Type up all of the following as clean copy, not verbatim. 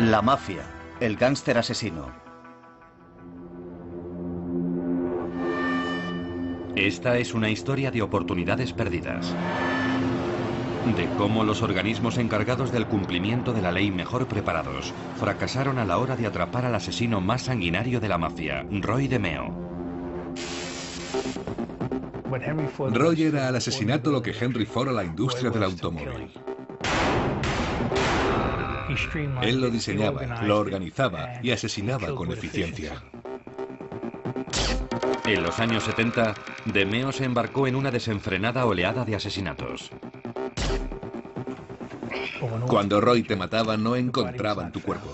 La mafia, el gángster asesino. Esta es una historia de oportunidades perdidas. De cómo los organismos encargados del cumplimiento de la ley mejor preparados fracasaron a la hora de atrapar al asesino más sanguinario de la mafia, Roy DeMeo. Roy era al asesinato lo que Henry Ford a la industria del automóvil. Él lo diseñaba, lo organizaba y asesinaba con eficiencia. En los años 70, DeMeo se embarcó en una desenfrenada oleada de asesinatos. Cuando Roy te mataba, no encontraban tu cuerpo.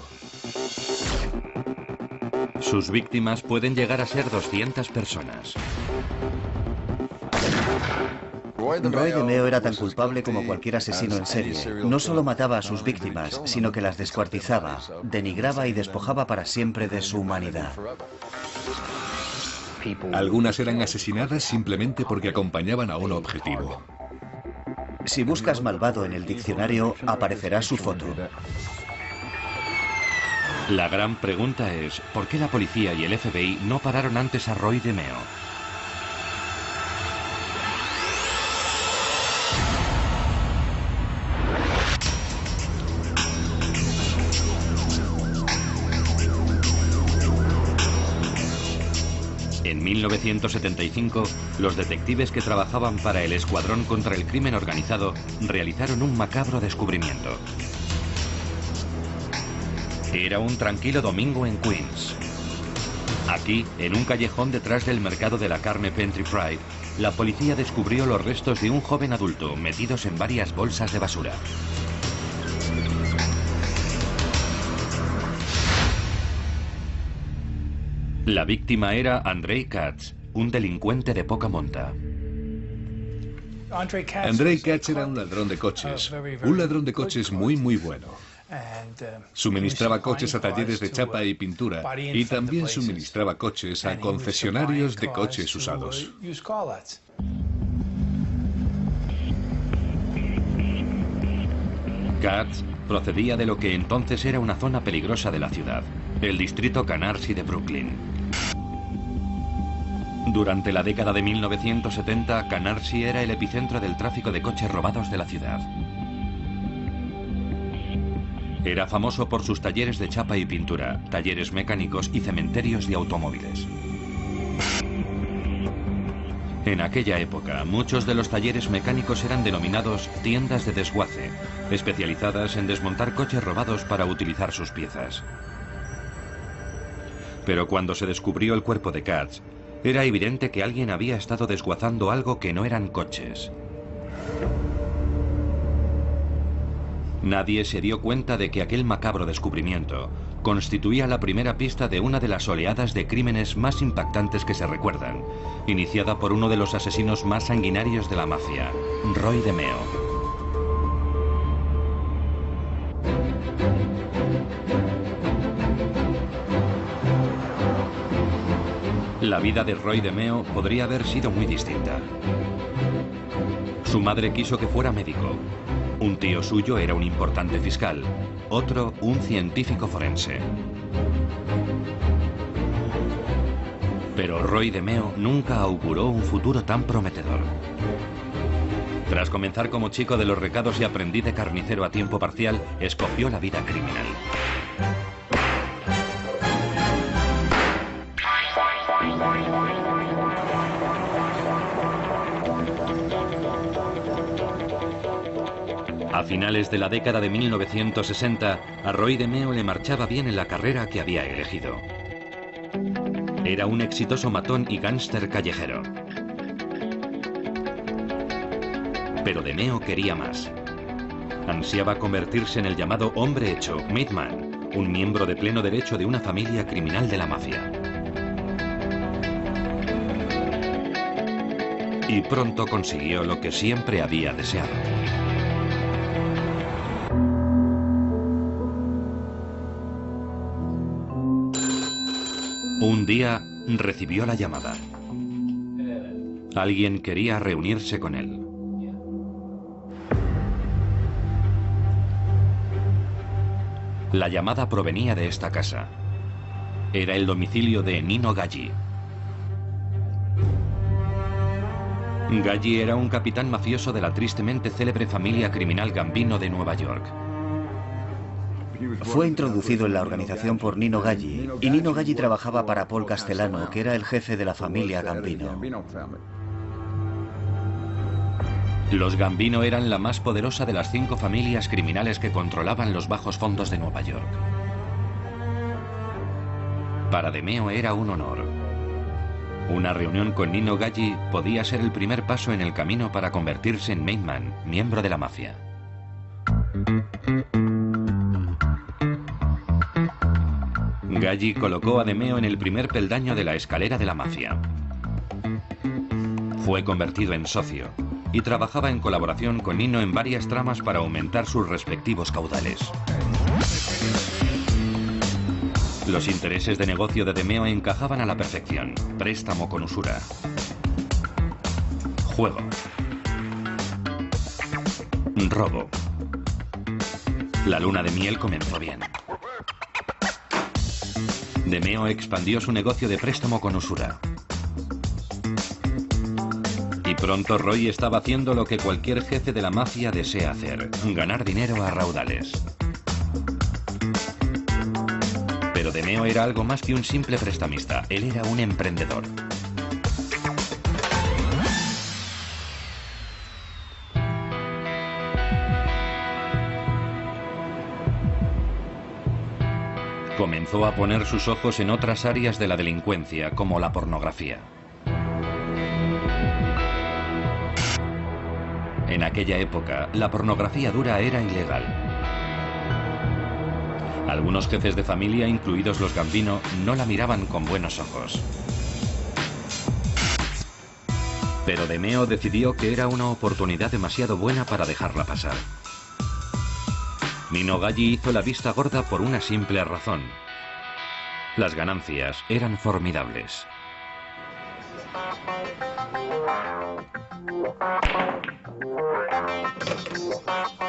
Sus víctimas pueden llegar a ser 200 personas. Roy DeMeo era tan culpable como cualquier asesino en serie. No solo mataba a sus víctimas, sino que las descuartizaba, denigraba y despojaba para siempre de su humanidad. Algunas eran asesinadas simplemente porque acompañaban a un objetivo. Si buscas malvado en el diccionario, aparecerá su foto. La gran pregunta es, ¿por qué la policía y el FBI no pararon antes a Roy DeMeo? En 1975, los detectives que trabajaban para el Escuadrón contra el Crimen Organizado realizaron un macabro descubrimiento. Era un tranquilo domingo en Queens. Aquí, en un callejón detrás del mercado de la carne Pentry Fried, la policía descubrió los restos de un joven adulto metidos en varias bolsas de basura. La víctima era Andrei Katz, un delincuente de poca monta. Andrei Katz era un ladrón de coches muy bueno. Suministraba coches a talleres de chapa y pintura y también suministraba coches a concesionarios de coches usados. Katz procedía de lo que entonces era una zona peligrosa de la ciudad, el distrito Canarsie de Brooklyn. Durante la década de 1970, Canarsie era el epicentro del tráfico de coches robados de la ciudad. Era famoso por sus talleres de chapa y pintura, talleres mecánicos y cementerios de automóviles. En aquella época, muchos de los talleres mecánicos eran denominados tiendas de desguace, especializadas en desmontar coches robados para utilizar sus piezas. Pero cuando se descubrió el cuerpo de Katz, era evidente que alguien había estado desguazando algo que no eran coches. Nadie se dio cuenta de que aquel macabro descubrimiento constituía la primera pista de una de las oleadas de crímenes más impactantes que se recuerdan, iniciada por uno de los asesinos más sanguinarios de la mafia, Roy DeMeo. La vida de Roy DeMeo podría haber sido muy distinta. Su madre quiso que fuera médico. Un tío suyo era un importante fiscal, otro un científico forense. Pero Roy DeMeo nunca auguró un futuro tan prometedor. Tras comenzar como chico de los recados y aprendiz de carnicero a tiempo parcial, escogió la vida criminal. A finales de la década de 1960, a Roy DeMeo le marchaba bien en la carrera que había elegido. Era un exitoso matón y gángster callejero. Pero DeMeo quería más. Ansiaba convertirse en el llamado hombre hecho, made man, un miembro de pleno derecho de una familia criminal de la mafia. Y pronto consiguió lo que siempre había deseado. Un día recibió la llamada. Alguien quería reunirse con él. La llamada provenía de esta casa. Era el domicilio de Nino Galli. Galli era un capitán mafioso de la tristemente célebre familia criminal Gambino de Nueva York. Fue introducido en la organización por Nino Galli, y Nino Galli trabajaba para Paul Castellano, que era el jefe de la familia Gambino. Los Gambino eran la más poderosa de las 5 familias criminales que controlaban los bajos fondos de Nueva York. Para DeMeo era un honor. Una reunión con Nino Galli podía ser el primer paso en el camino para convertirse en main man, miembro de la mafia. Galli colocó a DeMeo en el primer peldaño de la escalera de la mafia. Fue convertido en socio y trabajaba en colaboración con Nino en varias tramas para aumentar sus respectivos caudales. Los intereses de negocio de DeMeo encajaban a la perfección. Préstamo con usura. Juego. Robo. La luna de miel comenzó bien. DeMeo expandió su negocio de préstamo con usura. Y pronto Roy estaba haciendo lo que cualquier jefe de la mafia desea hacer: ganar dinero a raudales. Pero DeMeo era algo más que un simple prestamista. Él era un emprendedor. Comenzó a poner sus ojos en otras áreas de la delincuencia, como la pornografía. En aquella época, la pornografía dura era ilegal. Algunos jefes de familia, incluidos los Gambino, no la miraban con buenos ojos. Pero DeMeo decidió que era una oportunidad demasiado buena para dejarla pasar. Nino Galli hizo la vista gorda por una simple razón. Las ganancias eran formidables.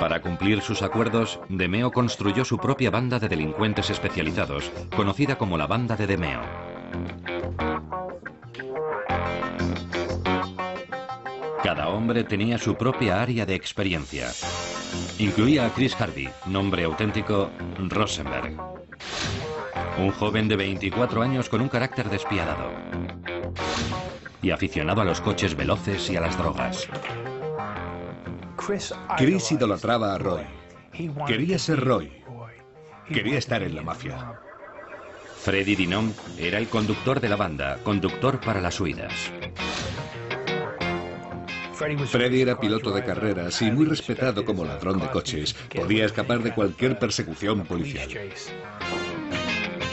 Para cumplir sus acuerdos, DeMeo construyó su propia banda de delincuentes especializados, conocida como la Banda de DeMeo. Cada hombre tenía su propia área de experiencia. Incluía a Chris Harvey, nombre auténtico Rosenberg. Un joven de 24 años con un carácter despiadado. Y aficionado a los coches veloces y a las drogas. Chris idolatraba a Roy. Quería ser Roy. Quería estar en la mafia. Freddy Dinom era el conductor de la banda, conductor para las huidas. Freddy era piloto de carreras y muy respetado como ladrón de coches. Podía escapar de cualquier persecución policial.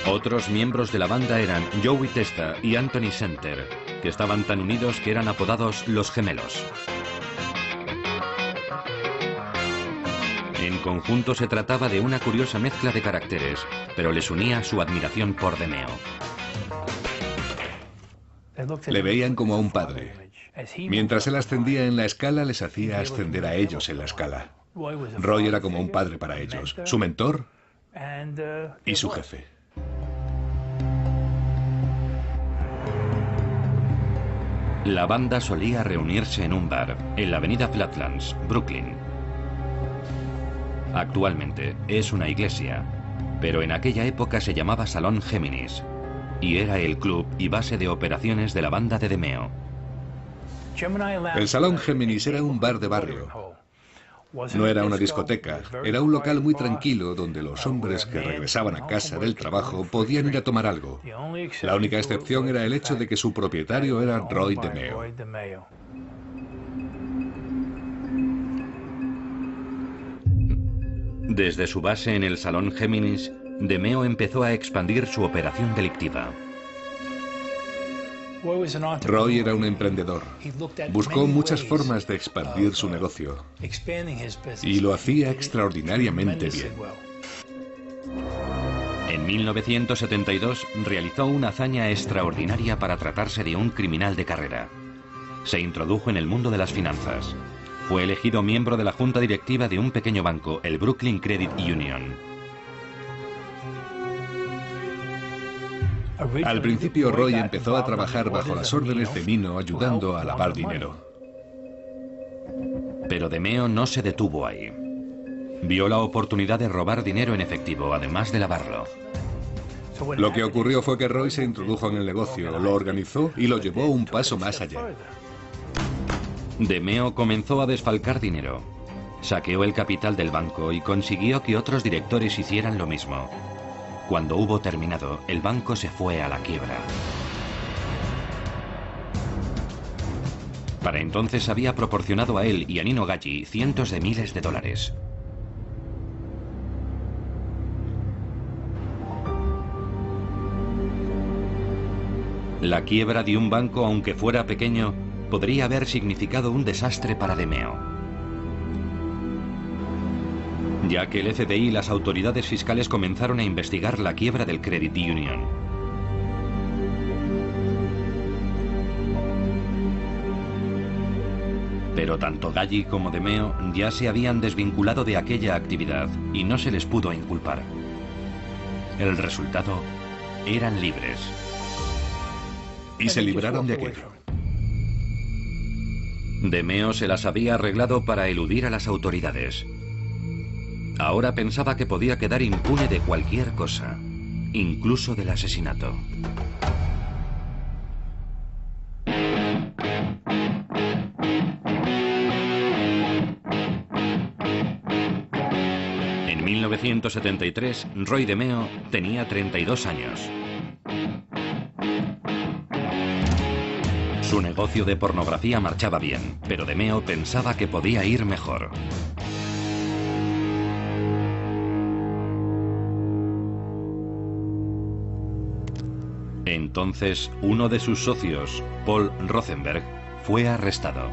Otros miembros de la banda eran Joey Testa y Anthony Center, que estaban tan unidos que eran apodados los gemelos. En conjunto se trataba de una curiosa mezcla de caracteres, pero les unía su admiración por DeMeo. Le veían como a un padre. Mientras él ascendía en la escala, les hacía ascender a ellos en la escala. Roy era como un padre para ellos, su mentor y su jefe. La banda solía reunirse en un bar, en la avenida Flatlands, Brooklyn. Actualmente es una iglesia, pero en aquella época se llamaba Salón Géminis, y era el club y base de operaciones de la banda de DeMeo. El Salón Géminis era un bar de barrio. No era una discoteca, era un local muy tranquilo donde los hombres que regresaban a casa del trabajo podían ir a tomar algo. La única excepción era el hecho de que su propietario era Roy DeMeo. Desde su base en el Salón Géminis, DeMeo empezó a expandir su operación delictiva. Roy era un emprendedor. Buscó muchas formas de expandir su negocio y lo hacía extraordinariamente bien. En 1972 realizó una hazaña extraordinaria para tratarse de un criminal de carrera. Se introdujo en el mundo de las finanzas. Fue elegido miembro de la junta directiva de un pequeño banco, el Brooklyn Credit Union. Al principio Roy empezó a trabajar bajo las órdenes de Nino, ayudando a lavar dinero. Pero DeMeo no se detuvo ahí. Vio la oportunidad de robar dinero en efectivo, además de lavarlo. Lo que ocurrió fue que Roy se introdujo en el negocio, lo organizó y lo llevó un paso más allá. DeMeo comenzó a desfalcar dinero. Saqueó el capital del banco y consiguió que otros directores hicieran lo mismo. Cuando hubo terminado, el banco se fue a la quiebra. Para entonces había proporcionado a él y a Nino Gaggi cientos de miles de dólares. La quiebra de un banco, aunque fuera pequeño, podría haber significado un desastre para DeMeo, ya que el FBI y las autoridades fiscales comenzaron a investigar la quiebra del Credit Union. Pero tanto Gaggi como DeMeo ya se habían desvinculado de aquella actividad y no se les pudo inculpar. El resultado, eran libres. Y se libraron de aquello. DeMeo se las había arreglado para eludir a las autoridades. Ahora pensaba que podía quedar impune de cualquier cosa, incluso del asesinato. En 1973, Roy DeMeo tenía 32 años. Su negocio de pornografía marchaba bien, pero DeMeo pensaba que podía ir mejor. Entonces, uno de sus socios, Paul Rosenberg, fue arrestado.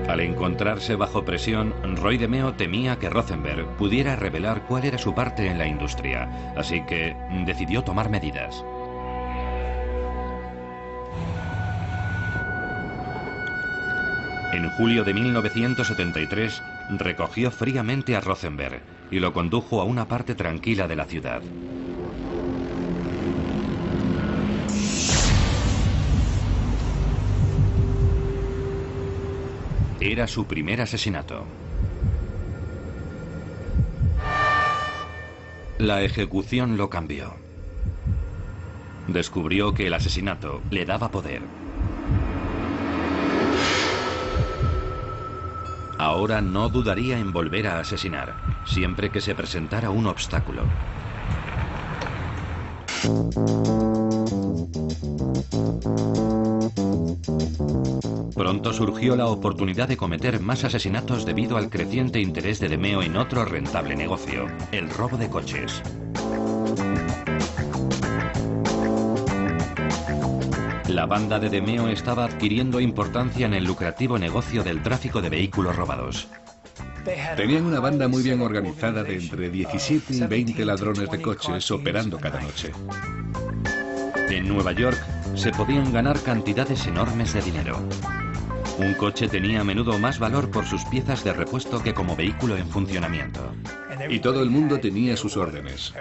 Al encontrarse bajo presión, Roy DeMeo temía que Rosenberg pudiera revelar cuál era su parte en la industria, así que decidió tomar medidas. En julio de 1973, recogió fríamente a Rosenberg y lo condujo a una parte tranquila de la ciudad. Era su primer asesinato. La ejecución lo cambió. Descubrió que el asesinato le daba poder. Ahora no dudaría en volver a asesinar, siempre que se presentara un obstáculo. Pronto surgió la oportunidad de cometer más asesinatos debido al creciente interés de DeMeo en otro rentable negocio, el robo de coches. La banda de DeMeo estaba adquiriendo importancia en el lucrativo negocio del tráfico de vehículos robados. Tenían una banda muy bien organizada de entre 17 y 20 ladrones de coches operando cada noche. En Nueva York se podían ganar cantidades enormes de dinero. Un coche tenía a menudo más valor por sus piezas de repuesto que como vehículo en funcionamiento. Y todo el mundo tenía sus órdenes.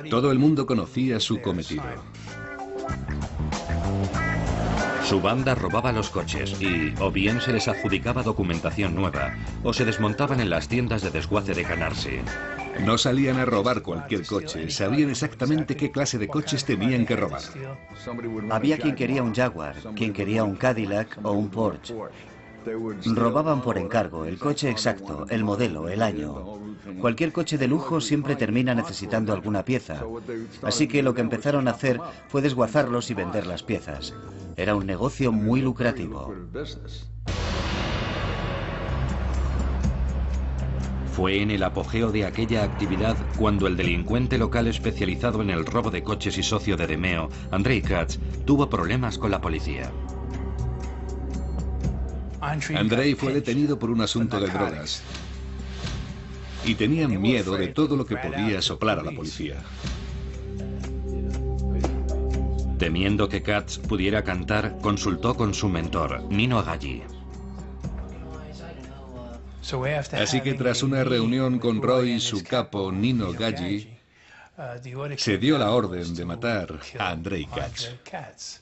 Todo el mundo conocía su cometido. Su banda robaba los coches y o bien se les adjudicaba documentación nueva o se desmontaban en las tiendas de desguace de Canarsie. No salían a robar cualquier coche, sabían exactamente qué clase de coches tenían que robar. Había quien quería un Jaguar, quien quería un Cadillac o un Porsche. Robaban por encargo el coche exacto, el modelo, el año. Cualquier coche de lujo siempre termina necesitando alguna pieza. Así que lo que empezaron a hacer fue desguazarlos y vender las piezas. Era un negocio muy lucrativo. Fue en el apogeo de aquella actividad cuando el delincuente local especializado en el robo de coches y socio de DeMeo, Andrei Katz, tuvo problemas con la policía. Andrei fue detenido por un asunto de drogas y tenían miedo de todo lo que podía soplar a la policía. Temiendo que Katz pudiera cantar, consultó con su mentor, Nino Gaggi. Así que tras una reunión con Roy y su capo Nino Gaggi, se dio la orden de matar a Andrei Katz.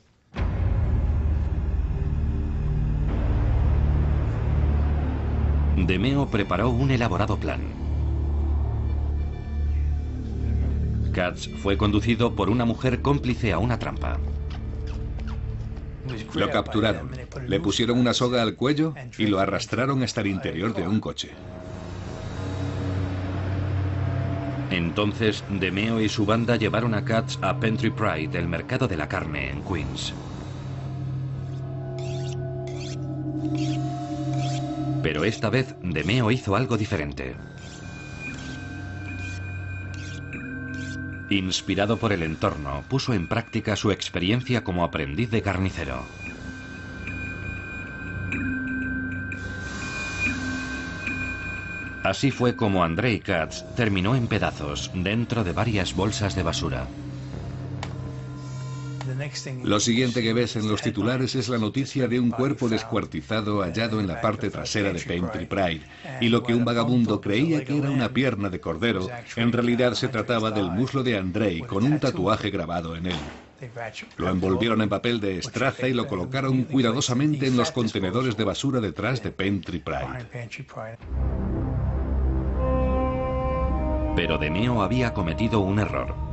DeMeo preparó un elaborado plan. Katz fue conducido por una mujer cómplice a una trampa. Lo capturaron, le pusieron una soga al cuello y lo arrastraron hasta el interior de un coche. Entonces, DeMeo y su banda llevaron a Katz a Pentry Pride, el mercado de la carne en Queens. Pero esta vez, DeMeo hizo algo diferente. Inspirado por el entorno, puso en práctica su experiencia como aprendiz de carnicero. Así fue como Andrei Katz terminó en pedazos dentro de varias bolsas de basura. Lo siguiente que ves en los titulares es la noticia de un cuerpo descuartizado hallado en la parte trasera de Pentry Pride. Y lo que un vagabundo creía que era una pierna de cordero, en realidad se trataba del muslo de Andrei con un tatuaje grabado en él. Lo envolvieron en papel de estraza y lo colocaron cuidadosamente en los contenedores de basura detrás de Pentry Pride. Pero DeMeo había cometido un error.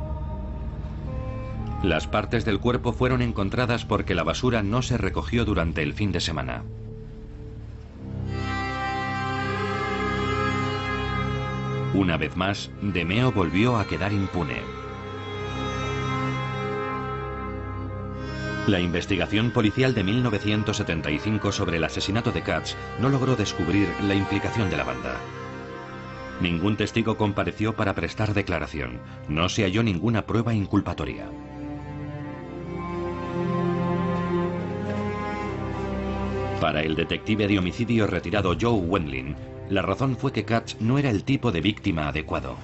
Las partes del cuerpo fueron encontradas porque la basura no se recogió durante el fin de semana. Una vez más, DeMeo volvió a quedar impune. La investigación policial de 1975 sobre el asesinato de Katz no logró descubrir la implicación de la banda. Ningún testigo compareció para prestar declaración. No se halló ninguna prueba inculpatoria. Para el detective de homicidio retirado Joe Wendling, la razón fue que Katz no era el tipo de víctima adecuado.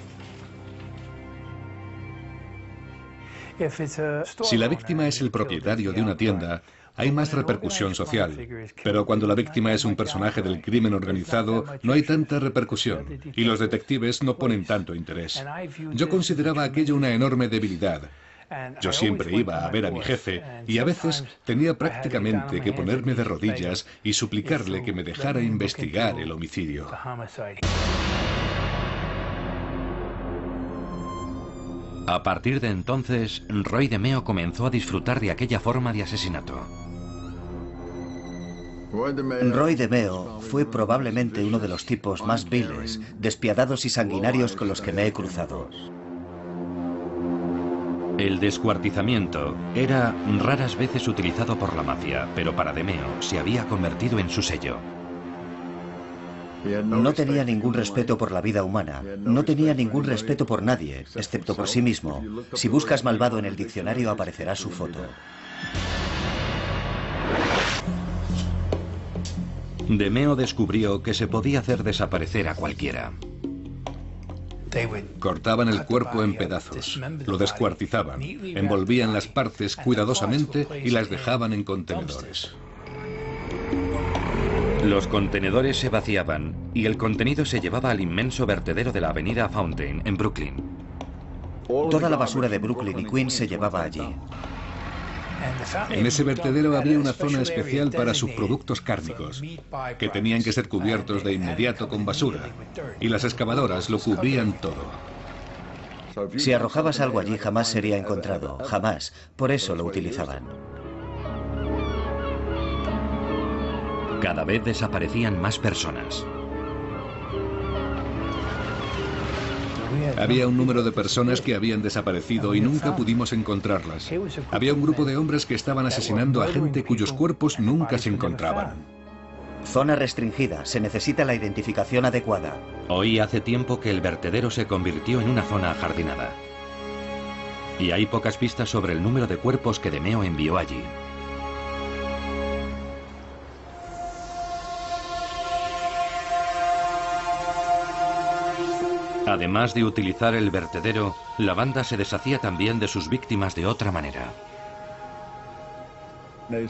Si la víctima es el propietario de una tienda, hay más repercusión social. Pero cuando la víctima es un personaje del crimen organizado, no hay tanta repercusión, y los detectives no ponen tanto interés. Yo consideraba aquello una enorme debilidad. Yo siempre iba a ver a mi jefe y a veces tenía prácticamente que ponerme de rodillas y suplicarle que me dejara investigar el homicidio. A partir de entonces, Roy DeMeo comenzó a disfrutar de aquella forma de asesinato. Roy DeMeo fue probablemente uno de los tipos más viles, despiadados y sanguinarios con los que me he cruzado. El descuartizamiento era raras veces utilizado por la mafia, pero para DeMeo se había convertido en su sello. No tenía ningún respeto por la vida humana, no tenía ningún respeto por nadie, excepto por sí mismo. Si buscas malvado en el diccionario aparecerá su foto. DeMeo descubrió que se podía hacer desaparecer a cualquiera. Cortaban el cuerpo en pedazos, lo descuartizaban, envolvían las partes cuidadosamente y las dejaban en contenedores. Los contenedores se vaciaban y el contenido se llevaba al inmenso vertedero de la avenida Fountain, en Brooklyn. Toda la basura de Brooklyn y Queens se llevaba allí. En ese vertedero había una zona especial para subproductos cárnicos, que tenían que ser cubiertos de inmediato con basura, y las excavadoras lo cubrían todo. Si arrojabas algo allí jamás sería encontrado, jamás. Por eso lo utilizaban. Cada vez desaparecían más personas. Había un número de personas que habían desaparecido y nunca pudimos encontrarlas. Había un grupo de hombres que estaban asesinando a gente cuyos cuerpos nunca se encontraban. Zona restringida. Se necesita la identificación adecuada. Hoy hace tiempo que el vertedero se convirtió en una zona ajardinada. Y hay pocas pistas sobre el número de cuerpos que DeMeo envió allí. Además de utilizar el vertedero, la banda se deshacía también de sus víctimas de otra manera.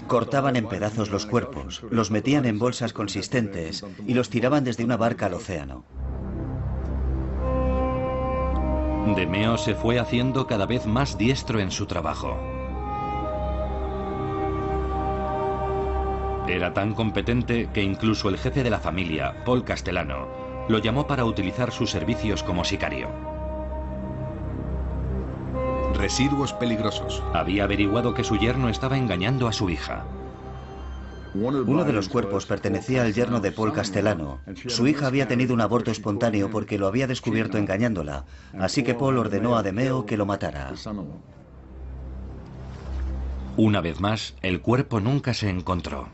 Cortaban en pedazos los cuerpos, los metían en bolsas consistentes y los tiraban desde una barca al océano. DeMeo se fue haciendo cada vez más diestro en su trabajo. Era tan competente que incluso el jefe de la familia, Paul Castellano, lo llamó para utilizar sus servicios como sicario. Residuos peligrosos. Había averiguado que su yerno estaba engañando a su hija. Uno de los cuerpos pertenecía al yerno de Paul Castellano. Su hija había tenido un aborto espontáneo porque lo había descubierto engañándola, así que Paul ordenó a DeMeo que lo matara. Una vez más, el cuerpo nunca se encontró.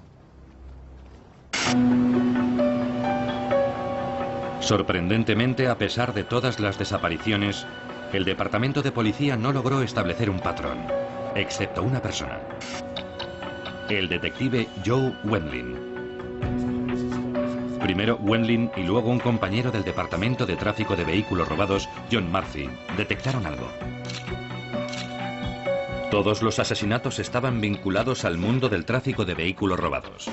Sorprendentemente, a pesar de todas las desapariciones, el departamento de policía no logró establecer un patrón, excepto una persona. El detective Joe Wendling. Primero Wendling y luego un compañero del departamento de tráfico de vehículos robados, John Murphy, detectaron algo. Todos los asesinatos estaban vinculados al mundo del tráfico de vehículos robados.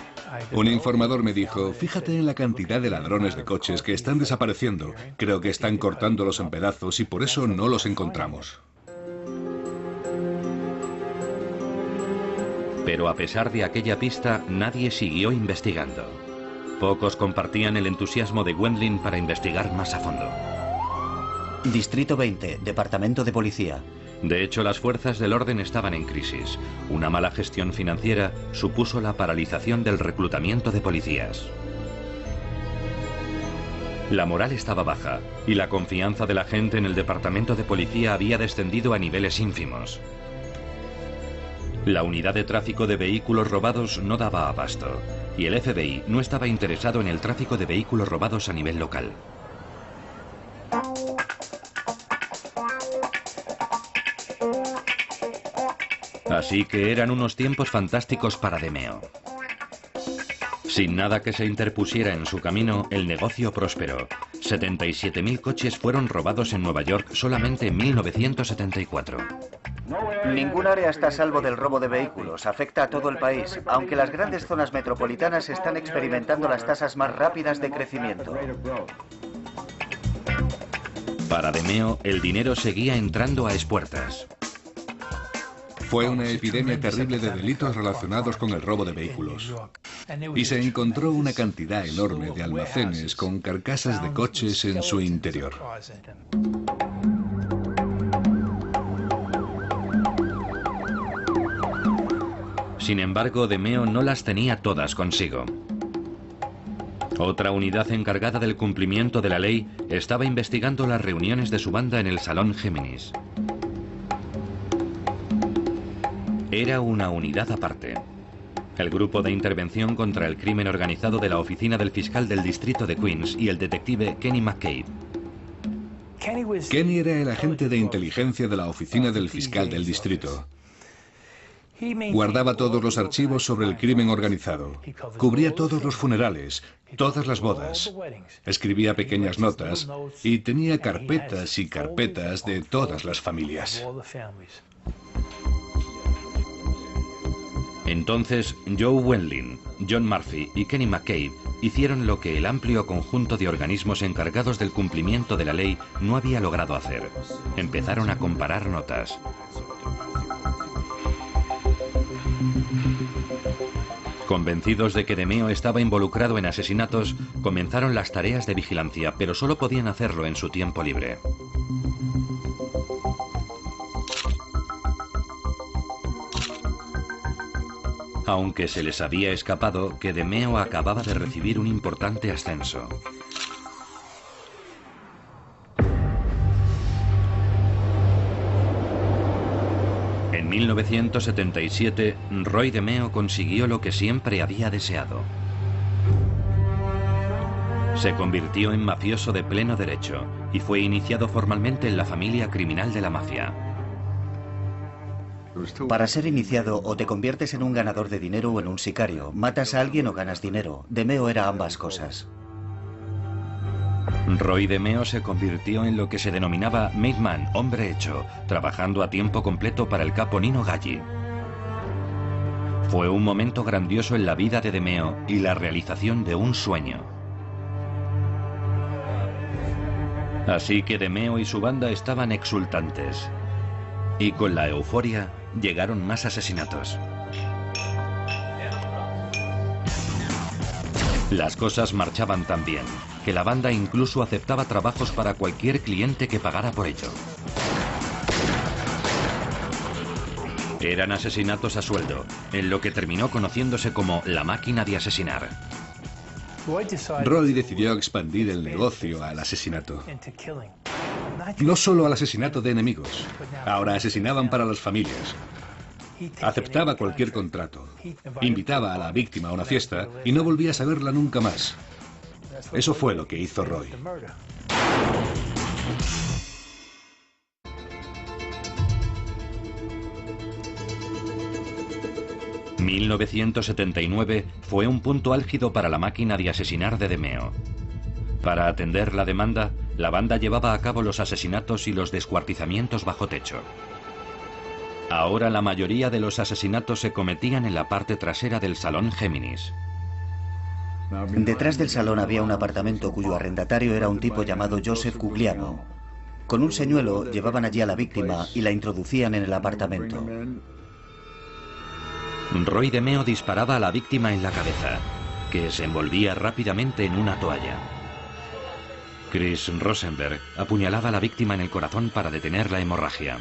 Un informador me dijo, fíjate en la cantidad de ladrones de coches que están desapareciendo. Creo que están cortándolos en pedazos y por eso no los encontramos. Pero a pesar de aquella pista, nadie siguió investigando. Pocos compartían el entusiasmo de Wendling para investigar más a fondo. Distrito 20, Departamento de Policía. De hecho, las fuerzas del orden estaban en crisis. Una mala gestión financiera supuso la paralización del reclutamiento de policías. La moral estaba baja y la confianza de la gente en el departamento de policía había descendido a niveles ínfimos. La unidad de tráfico de vehículos robados no daba abasto y el FBI no estaba interesado en el tráfico de vehículos robados a nivel local. Así que eran unos tiempos fantásticos para DeMeo. Sin nada que se interpusiera en su camino, el negocio prosperó. 77.000 coches fueron robados en Nueva York solamente en 1974. Ningún área está a salvo del robo de vehículos. Afecta a todo el país, aunque las grandes zonas metropolitanas están experimentando las tasas más rápidas de crecimiento. Para DeMeo, el dinero seguía entrando a espuertas. Fue una epidemia terrible de delitos relacionados con el robo de vehículos. Y se encontró una cantidad enorme de almacenes con carcasas de coches en su interior. Sin embargo, DeMeo no las tenía todas consigo. Otra unidad encargada del cumplimiento de la ley estaba investigando las reuniones de su banda en el Salón Géminis. Era una unidad aparte. El grupo de intervención contra el crimen organizado de la oficina del fiscal del distrito de Queens y el detective Kenny McCabe. Kenny era el agente de inteligencia de la oficina del fiscal del distrito. Guardaba todos los archivos sobre el crimen organizado. Cubría todos los funerales, todas las bodas. Escribía pequeñas notas y tenía carpetas y carpetas de todas las familias. Entonces, Joe Wendling, John Murphy y Kenny McCabe hicieron lo que el amplio conjunto de organismos encargados del cumplimiento de la ley no había logrado hacer. Empezaron a comparar notas. Convencidos de que DeMeo estaba involucrado en asesinatos, comenzaron las tareas de vigilancia, pero solo podían hacerlo en su tiempo libre. Aunque se les había escapado que DeMeo acababa de recibir un importante ascenso. En 1977, Roy DeMeo consiguió lo que siempre había deseado. Se convirtió en mafioso de pleno derecho y fue iniciado formalmente en la familia criminal de la mafia. Para ser iniciado, o te conviertes en un ganador de dinero o en un sicario. Matas a alguien o ganas dinero. DeMeo era ambas cosas. Roy DeMeo se convirtió en lo que se denominaba made man, hombre hecho, trabajando a tiempo completo para el capo Nino Galli. Fue un momento grandioso en la vida de DeMeo y la realización de un sueño. Así que DeMeo y su banda estaban exultantes. Y con la euforia llegaron más asesinatos. Las cosas marchaban tan bien que la banda incluso aceptaba trabajos para cualquier cliente que pagara por ello. Eran asesinatos a sueldo, en lo que terminó conociéndose como la máquina de asesinar. Roy decidió expandir el negocio al asesinato. No solo al asesinato de enemigos, ahora asesinaban para las familias. Aceptaba cualquier contrato, invitaba a la víctima a una fiesta y no volvía a saberla nunca más. Eso fue lo que hizo Roy. ...1979 fue un punto álgido para la máquina de asesinar de DeMeo. Para atender la demanda, la banda llevaba a cabo los asesinatos y los descuartizamientos bajo techo. Ahora la mayoría de los asesinatos se cometían en la parte trasera del Salón Géminis. Detrás del salón había un apartamento cuyo arrendatario era un tipo llamado Joseph Guglielmo. Con un señuelo llevaban allí a la víctima y la introducían en el apartamento. Roy DeMeo disparaba a la víctima en la cabeza, que se envolvía rápidamente en una toalla. Chris Rosenberg apuñalaba a la víctima en el corazón para detener la hemorragia.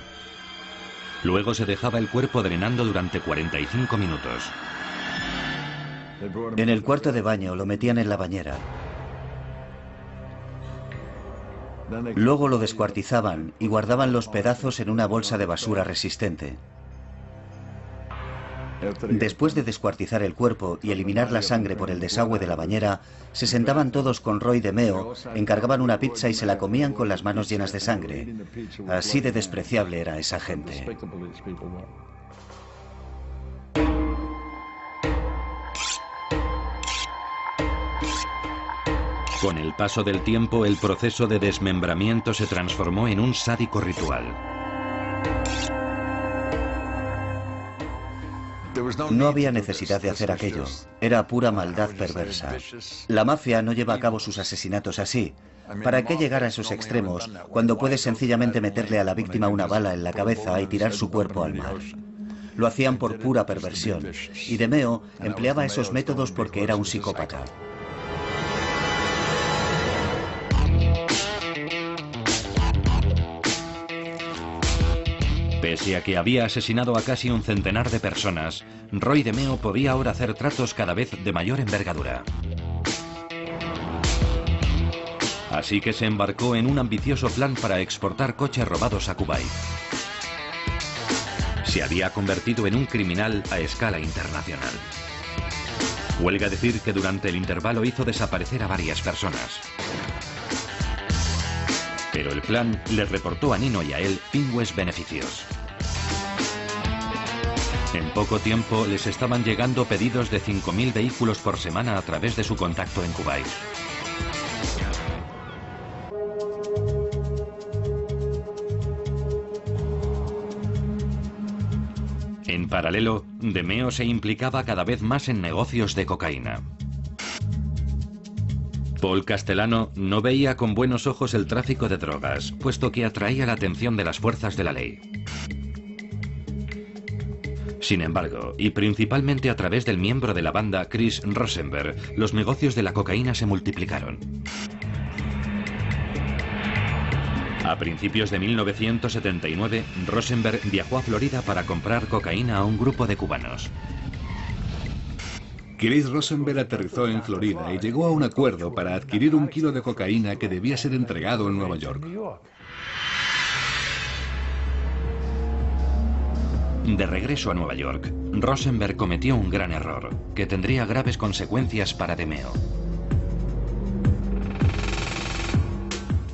Luego se dejaba el cuerpo drenando durante 45 minutos. En el cuarto de baño lo metían en la bañera. Luego lo descuartizaban y guardaban los pedazos en una bolsa de basura resistente. Después de descuartizar el cuerpo y eliminar la sangre por el desagüe de la bañera, se sentaban todos con Roy DeMeo, encargaban una pizza y se la comían con las manos llenas de sangre. Así de despreciable era esa gente. Con el paso del tiempo, el proceso de desmembramiento se transformó en un sádico ritual. No había necesidad de hacer aquello. Era pura maldad perversa. La mafia no lleva a cabo sus asesinatos así. ¿Para qué llegar a esos extremos cuando puedes sencillamente meterle a la víctima una bala en la cabeza y tirar su cuerpo al mar? Lo hacían por pura perversión. Y DeMeo empleaba esos métodos porque era un psicópata. Pese a que había asesinado a casi un centenar de personas, Roy DeMeo podía ahora hacer tratos cada vez de mayor envergadura. Así que se embarcó en un ambicioso plan para exportar coches robados a Kuwait. Se había convertido en un criminal a escala internacional. Huelga decir que durante el intervalo hizo desaparecer a varias personas. Pero el plan le reportó a Nino y a él pingües beneficios. En poco tiempo les estaban llegando pedidos de 5.000 vehículos por semana a través de su contacto en Kuwait. En paralelo, DeMeo se implicaba cada vez más en negocios de cocaína. Paul Castellano no veía con buenos ojos el tráfico de drogas, puesto que atraía la atención de las fuerzas de la ley. Sin embargo, y principalmente a través del miembro de la banda Chris Rosenberg, los negocios de la cocaína se multiplicaron. A principios de 1979, Rosenberg viajó a Florida para comprar cocaína a un grupo de cubanos. Chris Rosenberg aterrizó en Florida y llegó a un acuerdo para adquirir 1 kilo de cocaína que debía ser entregado en Nueva York. De regreso a Nueva York, Rosenberg cometió un gran error, que tendría graves consecuencias para DeMeo.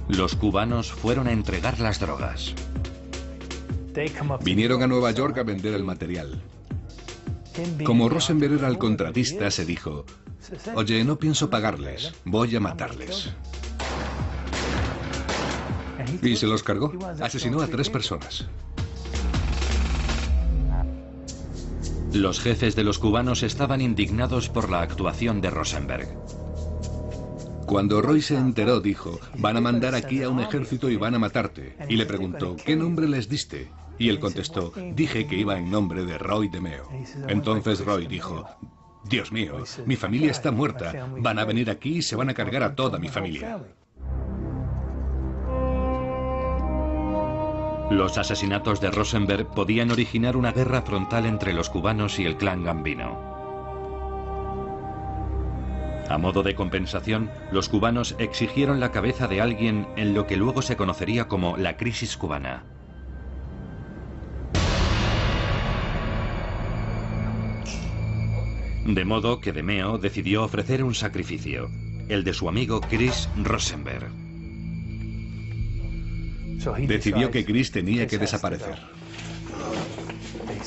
Los cubanos fueron a entregar las drogas. Vinieron a Nueva York a vender el material. Como Rosenberg era el contratista, se dijo: oye, no pienso pagarles, voy a matarles. Y se los cargó. Asesinó a 3 personas. Los jefes de los cubanos estaban indignados por la actuación de Rosenberg. Cuando Roy se enteró, dijo: van a mandar aquí a un ejército y van a matarte. Y le preguntó: ¿qué nombre les diste? Y él contestó: dije que iba en nombre de Roy DeMeo. Entonces Roy dijo: Dios mío, mi familia está muerta. Van a venir aquí y se van a cargar a toda mi familia. Los asesinatos de Rosenberg podían originar una guerra frontal entre los cubanos y el clan Gambino. A modo de compensación, los cubanos exigieron la cabeza de alguien en lo que luego se conocería como la crisis cubana. De modo que DeMeo decidió ofrecer un sacrificio, el de su amigo Chris Rosenberg. Decidió que Chris tenía que desaparecer.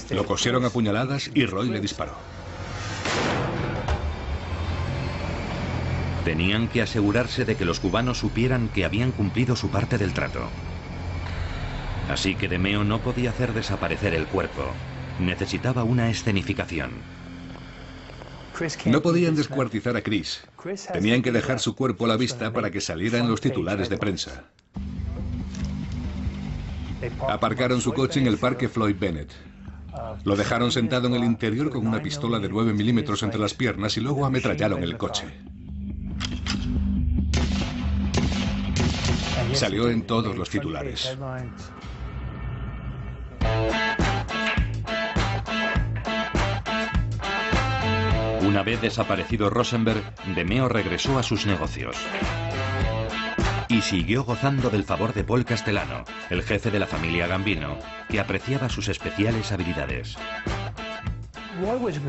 Lo cosieron a puñaladas y Roy le disparó. Tenían que asegurarse de que los cubanos supieran que habían cumplido su parte del trato. Así que DeMeo no podía hacer desaparecer el cuerpo. Necesitaba una escenificación. No podían descuartizar a Chris. Tenían que dejar su cuerpo a la vista para que saliera en los titulares de prensa. Aparcaron su coche en el parque Floyd Bennett. Lo dejaron sentado en el interior con una pistola de 9 milímetros entre las piernas y luego ametrallaron el coche. Salió en todos los titulares. Una vez desaparecido Rosenberg, DeMeo regresó a sus negocios. Y siguió gozando del favor de Paul Castellano, el jefe de la familia Gambino, que apreciaba sus especiales habilidades.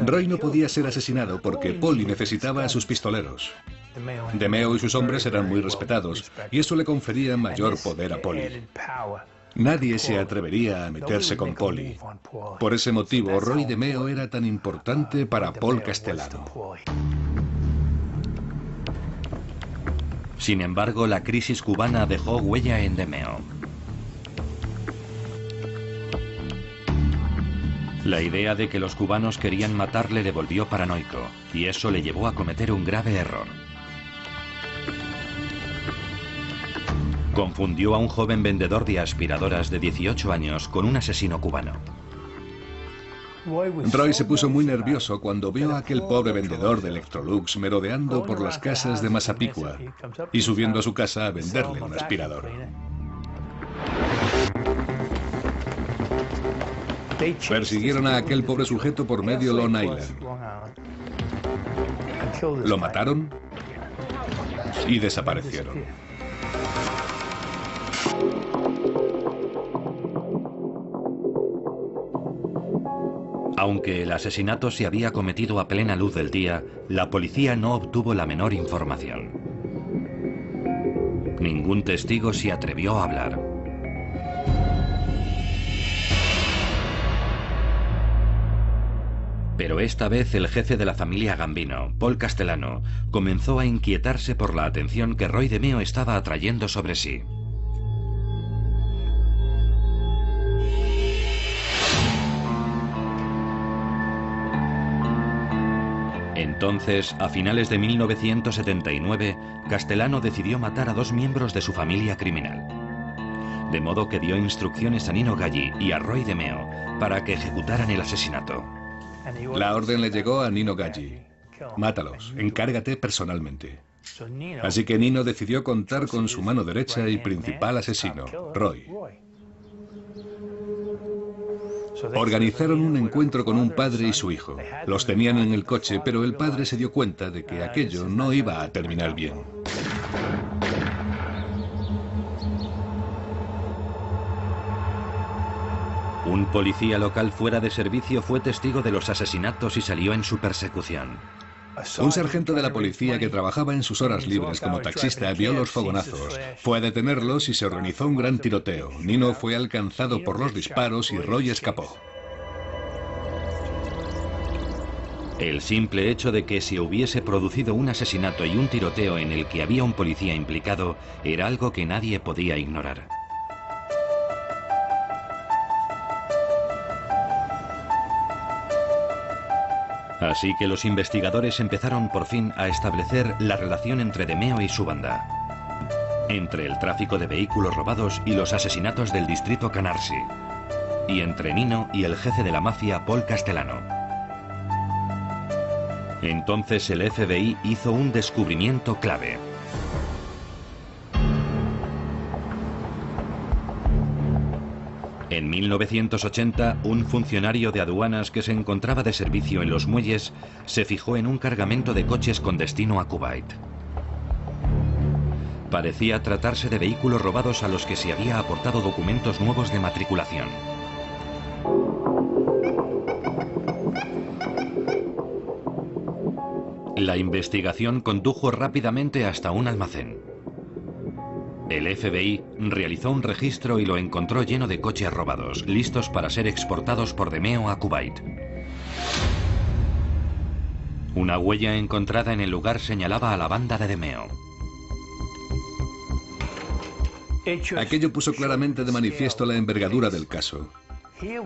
Roy no podía ser asesinado porque Paulie necesitaba a sus pistoleros. DeMeo y sus hombres eran muy respetados, y eso le confería mayor poder a Paulie. Nadie se atrevería a meterse con Paulie. Por ese motivo, Roy DeMeo era tan importante para Paul Castellano. Sin embargo, la crisis cubana dejó huella en DeMeo. La idea de que los cubanos querían matarle le volvió paranoico, y eso le llevó a cometer un grave error. Confundió a un joven vendedor de aspiradoras de 18 años con un asesino cubano. Roy se puso muy nervioso cuando vio a aquel pobre vendedor de Electrolux merodeando por las casas de Massapequa y subiendo a su casa a venderle un aspirador. Persiguieron a aquel pobre sujeto por medio Long Island. Lo mataron y desaparecieron. Aunque el asesinato se había cometido a plena luz del día, la policía no obtuvo la menor información. Ningún testigo se atrevió a hablar. Pero esta vez el jefe de la familia Gambino, Paul Castellano, comenzó a inquietarse por la atención que Roy DeMeo estaba atrayendo sobre sí. Entonces, a finales de 1979, Castellano decidió matar a 2 miembros de su familia criminal. De modo que dio instrucciones a Nino Galli y a Roy DeMeo para que ejecutaran el asesinato. La orden le llegó a Nino Galli: mátalos, encárgate personalmente. Así que Nino decidió contar con su mano derecha y principal asesino, Roy. Organizaron un encuentro con un padre y su hijo. Los tenían en el coche, pero el padre se dio cuenta de que aquello no iba a terminar bien. Un policía local fuera de servicio fue testigo de los asesinatos y salió en su persecución. Un sargento de la policía que trabajaba en sus horas libres como taxista vio los fogonazos. Fue a detenerlos y se organizó un gran tiroteo. Nino fue alcanzado por los disparos y Roy escapó. El simple hecho de que se hubiese producido un asesinato y un tiroteo en el que había un policía implicado era algo que nadie podía ignorar. Así que los investigadores empezaron por fin a establecer la relación entre DeMeo y su banda, entre el tráfico de vehículos robados y los asesinatos del distrito Canarsie, y entre Nino y el jefe de la mafia, Paul Castellano. Entonces el FBI hizo un descubrimiento clave. En 1980, un funcionario de aduanas que se encontraba de servicio en los muelles se fijó en un cargamento de coches con destino a Kuwait. Parecía tratarse de vehículos robados a los que se había aportado documentos nuevos de matriculación. La investigación condujo rápidamente hasta un almacén. El FBI realizó un registro y lo encontró lleno de coches robados, listos para ser exportados por DeMeo a Kuwait. Una huella encontrada en el lugar señalaba a la banda de DeMeo. Aquello puso claramente de manifiesto la envergadura del caso.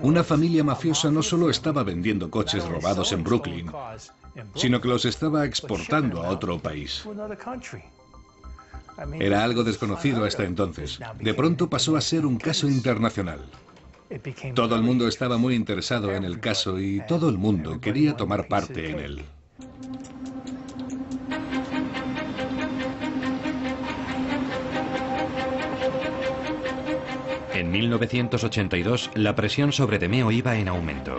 Una familia mafiosa no solo estaba vendiendo coches robados en Brooklyn, sino que los estaba exportando a otro país. Era algo desconocido hasta entonces. De pronto pasó a ser un caso internacional. Todo el mundo estaba muy interesado en el caso y todo el mundo quería tomar parte en él. En 1982, la presión sobre DeMeo iba en aumento.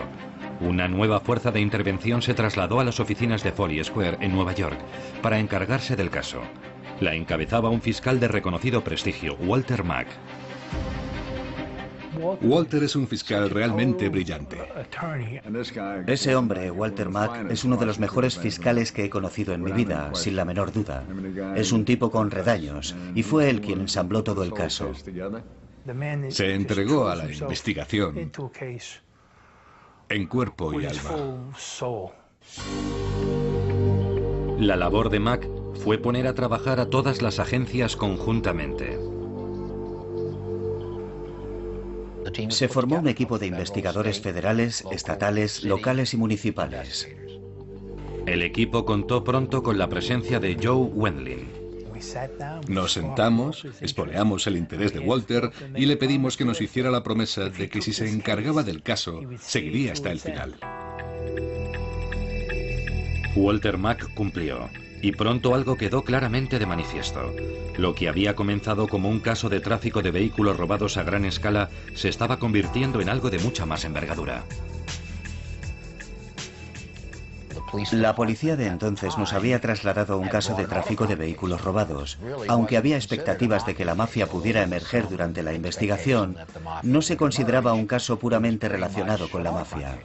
Una nueva fuerza de intervención se trasladó a las oficinas de Foley Square en Nueva York para encargarse del caso. La encabezaba un fiscal de reconocido prestigio, Walter Mack. Walter es un fiscal realmente brillante. Ese hombre, Walter Mack, es uno de los mejores fiscales que he conocido en mi vida, sin la menor duda. Es un tipo con redaños, y fue él quien ensambló todo el caso. Se entregó a la investigación en cuerpo y alma. La labor de Mack fue poner a trabajar a todas las agencias conjuntamente. Se formó un equipo de investigadores federales, estatales, locales y municipales. El equipo contó pronto con la presencia de Joe Wendling. Nos sentamos, espoleamos el interés de Walter y le pedimos que nos hiciera la promesa de que si se encargaba del caso, seguiría hasta el final. Walter Mack cumplió, y pronto algo quedó claramente de manifiesto. Lo que había comenzado como un caso de tráfico de vehículos robados a gran escala se estaba convirtiendo en algo de mucha más envergadura. La policía de entonces nos había trasladado un caso de tráfico de vehículos robados. Aunque había expectativas de que la mafia pudiera emerger durante la investigación, no se consideraba un caso puramente relacionado con la mafia.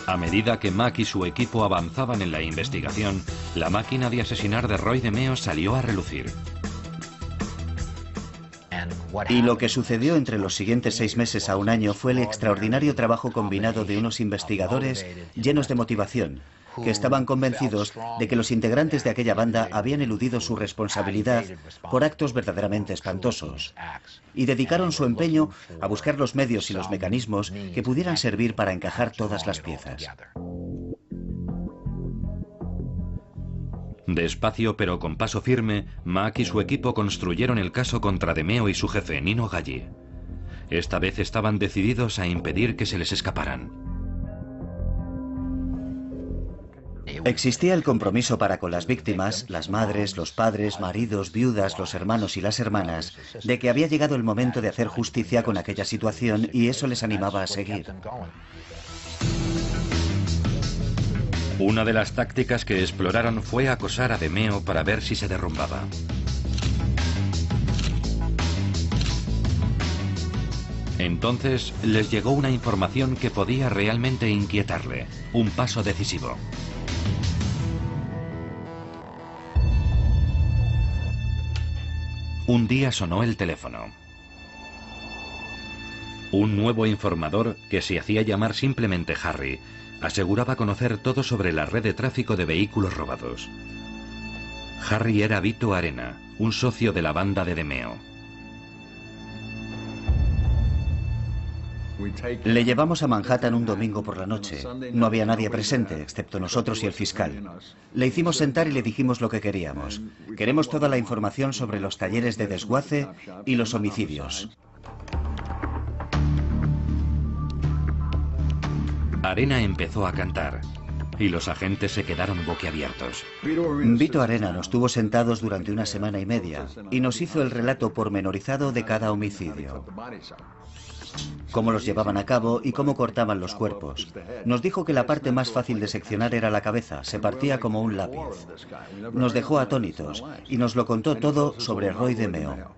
A medida que Mack y su equipo avanzaban en la investigación, la máquina de asesinar de Roy DeMeo salió a relucir. Y lo que sucedió entre los siguientes 6 meses a un año fue el extraordinario trabajo combinado de unos investigadores llenos de motivación, que estaban convencidos de que los integrantes de aquella banda habían eludido su responsabilidad por actos verdaderamente espantosos, y dedicaron su empeño a buscar los medios y los mecanismos que pudieran servir para encajar todas las piezas. Despacio pero con paso firme, Mack y su equipo construyeron el caso contra DeMeo y su jefe, Nino Galli. Esta vez estaban decididos a impedir que se les escaparan. Existía el compromiso para con las víctimas, las madres, los padres, maridos, viudas, los hermanos y las hermanas, de que había llegado el momento de hacer justicia con aquella situación y eso les animaba a seguir. Una de las tácticas que exploraron fue acosar a DeMeo para ver si se derrumbaba. Entonces les llegó una información que podía realmente inquietarle, un paso decisivo. Un día sonó el teléfono. Un nuevo informador, que se hacía llamar simplemente Harry, aseguraba conocer todo sobre la red de tráfico de vehículos robados. Harry era Vito Arena, un socio de la banda de DeMeo. Le llevamos a Manhattan un domingo por la noche. No había nadie presente, excepto nosotros y el fiscal. Le hicimos sentar y le dijimos lo que queríamos. Queremos toda la información sobre los talleres de desguace y los homicidios. Arena empezó a cantar y los agentes se quedaron boquiabiertos. Vito Arena nos tuvo sentados durante una semana y media y nos hizo el relato pormenorizado de cada homicidio. Cómo los llevaban a cabo y cómo cortaban los cuerpos. Nos dijo que la parte más fácil de seccionar era la cabeza, se partía como un lápiz. Nos dejó atónitos y nos lo contó todo sobre Roy DeMeo.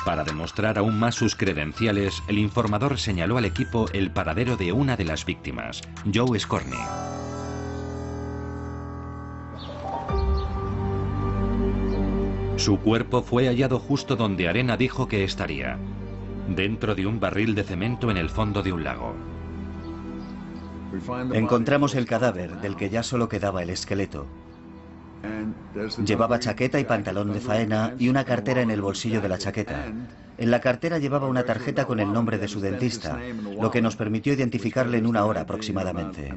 Para demostrar aún más sus credenciales, el informador señaló al equipo el paradero de una de las víctimas, Joe Scorney. Su cuerpo fue hallado justo donde Arena dijo que estaría, dentro de un barril de cemento en el fondo de un lago. Encontramos el cadáver, del que ya solo quedaba el esqueleto. Llevaba chaqueta y pantalón de faena y una cartera en el bolsillo de la chaqueta. En la cartera llevaba una tarjeta con el nombre de su dentista, lo que nos permitió identificarle en una hora aproximadamente.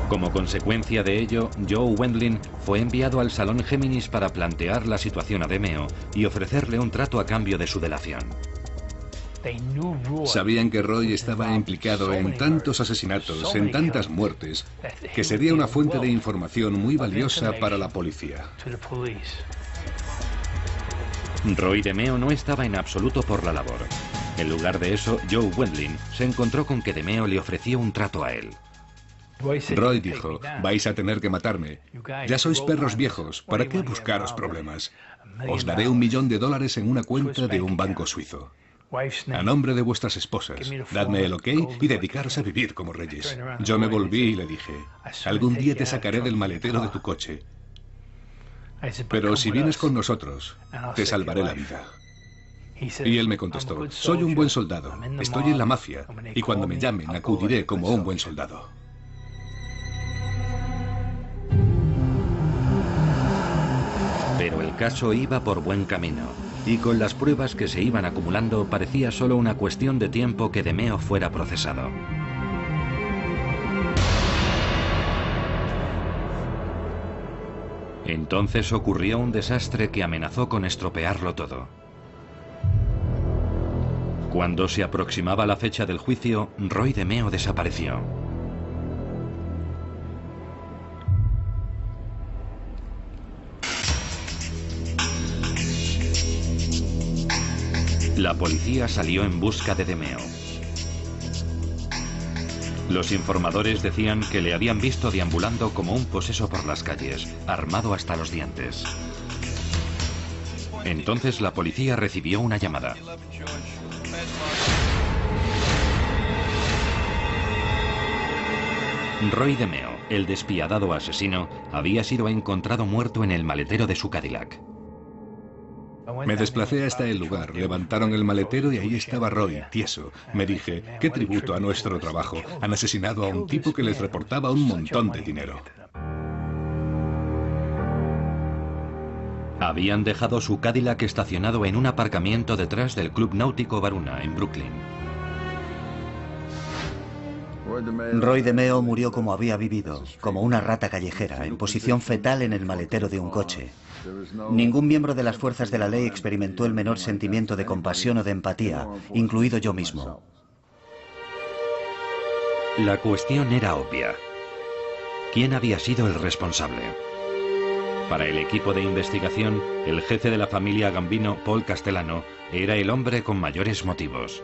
Como consecuencia de ello, Joe Wendling fue enviado al Salón Géminis para plantear la situación a DeMeo y ofrecerle un trato a cambio de su delación. Sabían que Roy estaba implicado en tantos asesinatos, en tantas muertes, que sería una fuente de información muy valiosa para la policía. Roy DeMeo no estaba en absoluto por la labor. En lugar de eso, Joe Wendling se encontró con que DeMeo le ofrecía un trato a él. Roy dijo, vais a tener que matarme. Ya sois perros viejos, ¿para qué buscaros problemas? Os daré $1 millón en una cuenta de un banco suizo. A nombre de vuestras esposas, dadme el ok y dedicaros a vivir como reyes. Yo me volví y le dije, algún día te sacaré del maletero de tu coche. Pero si vienes con nosotros, te salvaré la vida. Y él me contestó, soy un buen soldado, estoy en la mafia, y cuando me llamen acudiré como un buen soldado. Pero el caso iba por buen camino, y con las pruebas que se iban acumulando parecía solo una cuestión de tiempo que DeMeo fuera procesado. Entonces ocurrió un desastre que amenazó con estropearlo todo. Cuando se aproximaba la fecha del juicio, Roy DeMeo desapareció. La policía salió en busca de DeMeo. Los informadores decían que le habían visto deambulando como un poseso por las calles, armado hasta los dientes. Entonces la policía recibió una llamada. Roy DeMeo, el despiadado asesino, había sido encontrado muerto en el maletero de su Cadillac. Me desplacé hasta el lugar, levantaron el maletero y ahí estaba Roy, tieso. Me dije, qué tributo a nuestro trabajo. Han asesinado a un tipo que les reportaba un montón de dinero. Habían dejado su Cadillac estacionado en un aparcamiento detrás del Club Náutico Varuna, en Brooklyn. Roy DeMeo murió como había vivido, como una rata callejera, en posición fetal en el maletero de un coche. Ningún miembro de las fuerzas de la ley experimentó el menor sentimiento de compasión o de empatía, incluido yo mismo. La cuestión era obvia. ¿Quién había sido el responsable? Para el equipo de investigación, el jefe de la familia Gambino, Paul Castellano, era el hombre con mayores motivos.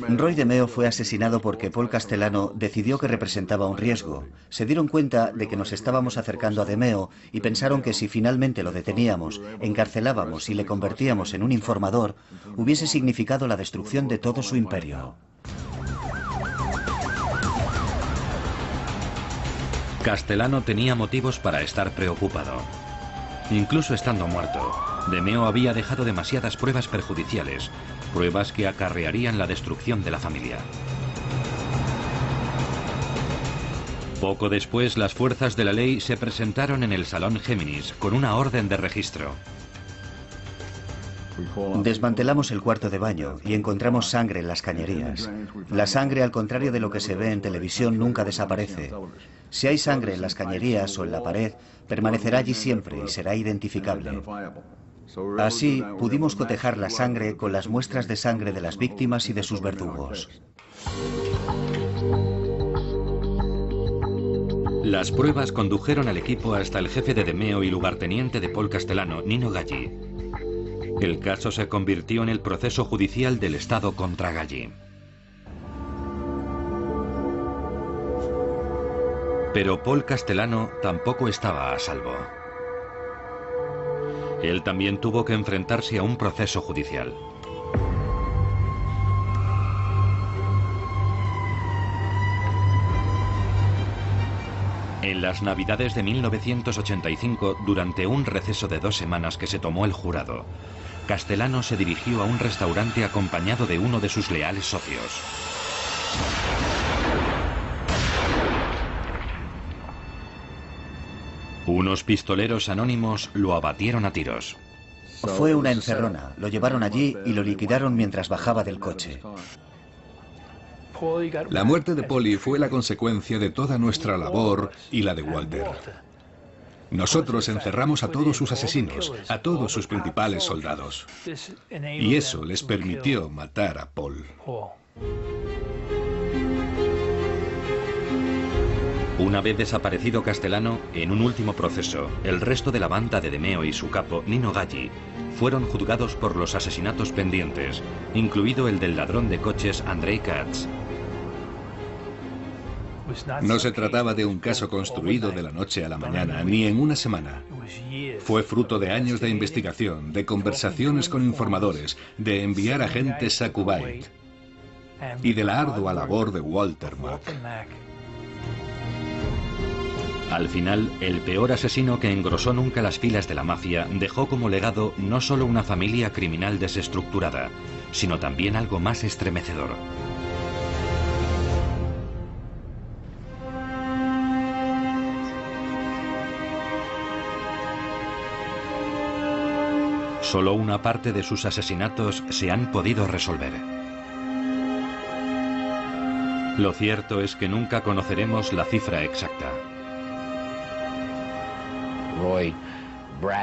Roy DeMeo fue asesinado porque Paul Castellano decidió que representaba un riesgo. Se dieron cuenta de que nos estábamos acercando a DeMeo y pensaron que si finalmente lo deteníamos, encarcelábamos y le convertíamos en un informador, hubiese significado la destrucción de todo su imperio. Castellano tenía motivos para estar preocupado. Incluso estando muerto, DeMeo había dejado demasiadas pruebas perjudiciales, pruebas que acarrearían la destrucción de la familia. Poco después, las fuerzas de la ley se presentaron en el Salón Géminis con una orden de registro. Desmantelamos el cuarto de baño y encontramos sangre en las cañerías. La sangre, al contrario de lo que se ve en televisión, nunca desaparece. Si hay sangre en las cañerías o en la pared, permanecerá allí siempre y será identificable. Así, pudimos cotejar la sangre con las muestras de sangre de las víctimas y de sus verdugos. Las pruebas condujeron al equipo hasta el jefe de DeMeo y lugarteniente de Paul Castellano, Nino Galli. El caso se convirtió en el proceso judicial del Estado contra Galli. Pero Paul Castellano tampoco estaba a salvo. Él también tuvo que enfrentarse a un proceso judicial. En las Navidades de 1985, durante un receso de 2 semanas que se tomó el jurado, Castellano se dirigió a un restaurante acompañado de uno de sus leales socios. Unos pistoleros anónimos lo abatieron a tiros. Fue una encerrona. Lo llevaron allí y lo liquidaron mientras bajaba del coche. La muerte de Polly fue la consecuencia de toda nuestra labor y la de Walter. Nosotros encerramos a todos sus asesinos, a todos sus principales soldados. Y eso les permitió matar a Paul. Una vez desaparecido Castellano, en un último proceso, el resto de la banda de DeMeo y su capo, Nino Galli, fueron juzgados por los asesinatos pendientes, incluido el del ladrón de coches Andrei Katz. No se trataba de un caso construido de la noche a la mañana, ni en una semana. Fue fruto de años de investigación, de conversaciones con informadores, de enviar agentes a Kuwait y de la ardua labor de Walter Mack. Al final, el peor asesino que engrosó nunca las filas de la mafia dejó como legado no solo una familia criminal desestructurada, sino también algo más estremecedor. Solo una parte de sus asesinatos se han podido resolver. Lo cierto es que nunca conoceremos la cifra exacta.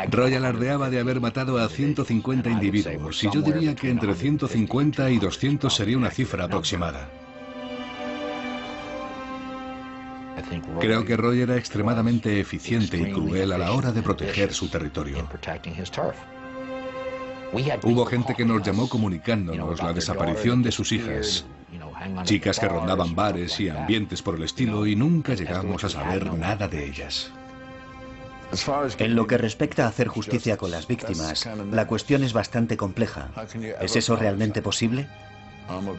Roy alardeaba de haber matado a 150 individuos, y yo diría que entre 150 y 200 sería una cifra aproximada. Creo que Roy era extremadamente eficiente y cruel a la hora de proteger su territorio. Hubo gente que nos llamó comunicándonos la desaparición de sus hijas, chicas que rondaban bares y ambientes por el estilo, y nunca llegamos a saber nada de ellas. En lo que respecta a hacer justicia con las víctimas, la cuestión es bastante compleja. ¿Es eso realmente posible?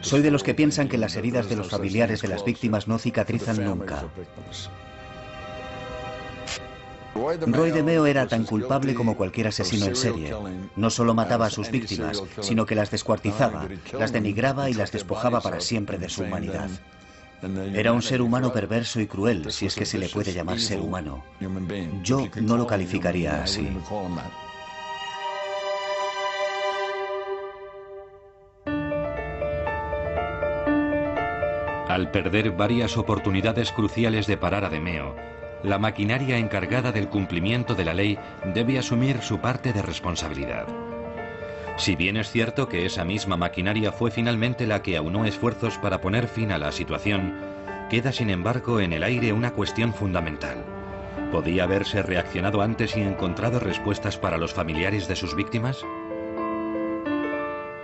Soy de los que piensan que las heridas de los familiares de las víctimas no cicatrizan nunca. Roy DeMeo era tan culpable como cualquier asesino en serie. No solo mataba a sus víctimas, sino que las descuartizaba, las denigraba y las despojaba para siempre de su humanidad. Era un ser humano perverso y cruel, si es que se le puede llamar ser humano. Yo no lo calificaría así. Al perder varias oportunidades cruciales de parar a DeMeo, la maquinaria encargada del cumplimiento de la ley debe asumir su parte de responsabilidad. Si bien es cierto que esa misma maquinaria fue finalmente la que aunó esfuerzos para poner fin a la situación, queda sin embargo en el aire una cuestión fundamental. ¿Podía haberse reaccionado antes y encontrado respuestas para los familiares de sus víctimas?